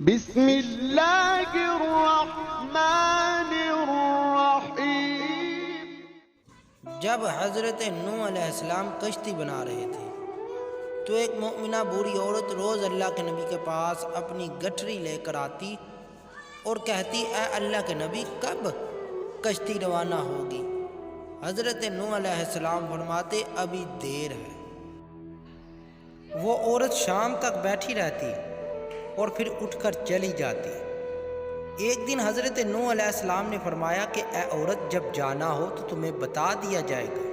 بسم اللہ الرحمن الرحیم۔ جب حضرت نوح علیہ السلام کشتی بنا رہے تھے تو ایک مومنہ بوڑھی عورت روز اللہ کے نبی کے پاس اپنی گٹھری لے کر آتی اور کہتی، اے اللہ کے نبی، کب کشتی روانہ ہوگی؟ حضرت نوح علیہ السلام فرماتے، ابھی دیر ہے۔ وہ عورت شام تک بیٹھی رہتی اور پھر اٹھ کر چلی جاتی۔ ایک دن حضرت نوح علیہ السلام نے فرمایا کہ اے عورت، جب جانا ہو تو تمہیں بتا دیا جائے گا۔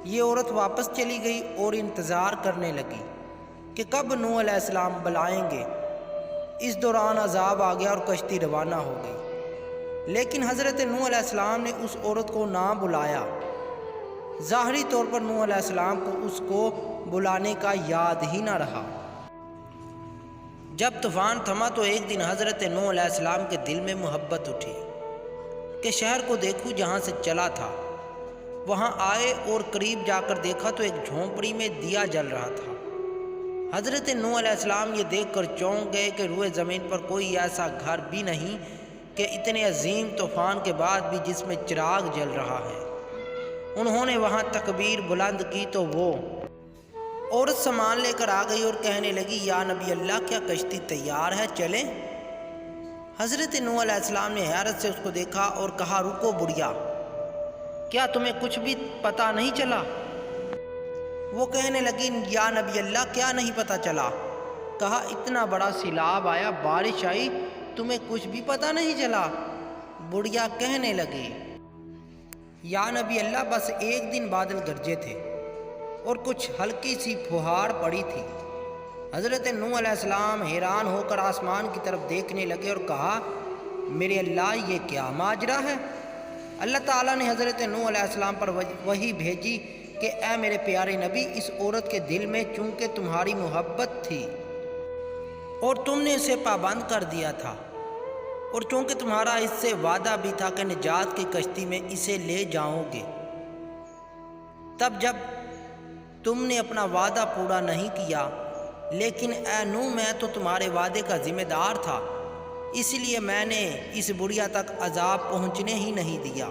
یہ عورت واپس چلی گئی اور انتظار کرنے لگی کہ کب نوح علیہ السلام بلائیں گے۔ اس دوران عذاب آ گیا اور کشتی روانہ ہو گئی، لیکن حضرت نوح علیہ السلام نے اس عورت کو نہ بلایا۔ ظاہری طور پر نوح علیہ السلام کو اس کو بلانے کا یاد ہی نہ رہا۔ جب طوفان تھما تو ایک دن حضرت نوح علیہ السلام کے دل میں محبت اٹھی کہ شہر کو دیکھوں جہاں سے چلا تھا۔ وہاں آئے اور قریب جا کر دیکھا تو ایک جھونپڑی میں دیا جل رہا تھا۔ حضرت نوح علیہ السلام یہ دیکھ کر چونک گئے کہ روئے زمین پر کوئی ایسا گھر بھی نہیں کہ اتنے عظیم طوفان کے بعد بھی جس میں چراغ جل رہا ہے۔ انہوں نے وہاں تکبیر بلند کی تو وہ عورت سامان لے کر آ گئی اور کہنے لگی، یا نبی اللہ، کیا کشتی تیار ہے، چلیں؟ حضرت نوح علیہ السلام نے حیرت سے اس کو دیکھا اور کہا، رکو بڑھیا، کیا تمہیں کچھ بھی پتہ نہیں چلا؟ وہ کہنے لگی، یا نبی اللہ، کیا نہیں پتہ چلا؟ کہا، اتنا بڑا سیلاب آیا، بارش آئی، تمہیں کچھ بھی پتہ نہیں چلا؟ بڑھیا کہنے لگی، یا نبی اللہ، بس ایک دن بادل گرجے تھے اور کچھ ہلکی سی پھوہار پڑی تھی۔ حضرت نوح علیہ السلام حیران ہو کر آسمان کی طرف دیکھنے لگے اور کہا، میرے اللہ، یہ کیا ماجرا ہے؟ اللہ تعالیٰ نے حضرت نوح علیہ السلام پر وحی بھیجی کہ اے میرے پیارے نبی، اس عورت کے دل میں چونکہ تمہاری محبت تھی اور تم نے اسے پابند کر دیا تھا، اور چونکہ تمہارا اس سے وعدہ بھی تھا کہ نجات کی کشتی میں اسے لے جاؤ گے، تب جب تم نے اپنا وعدہ پورا نہیں کیا، لیکن اے نوح، میں تو تمہارے وعدے کا ذمہ دار تھا، اس لیے میں نے اس بڑھیا تک عذاب پہنچنے ہی نہیں دیا۔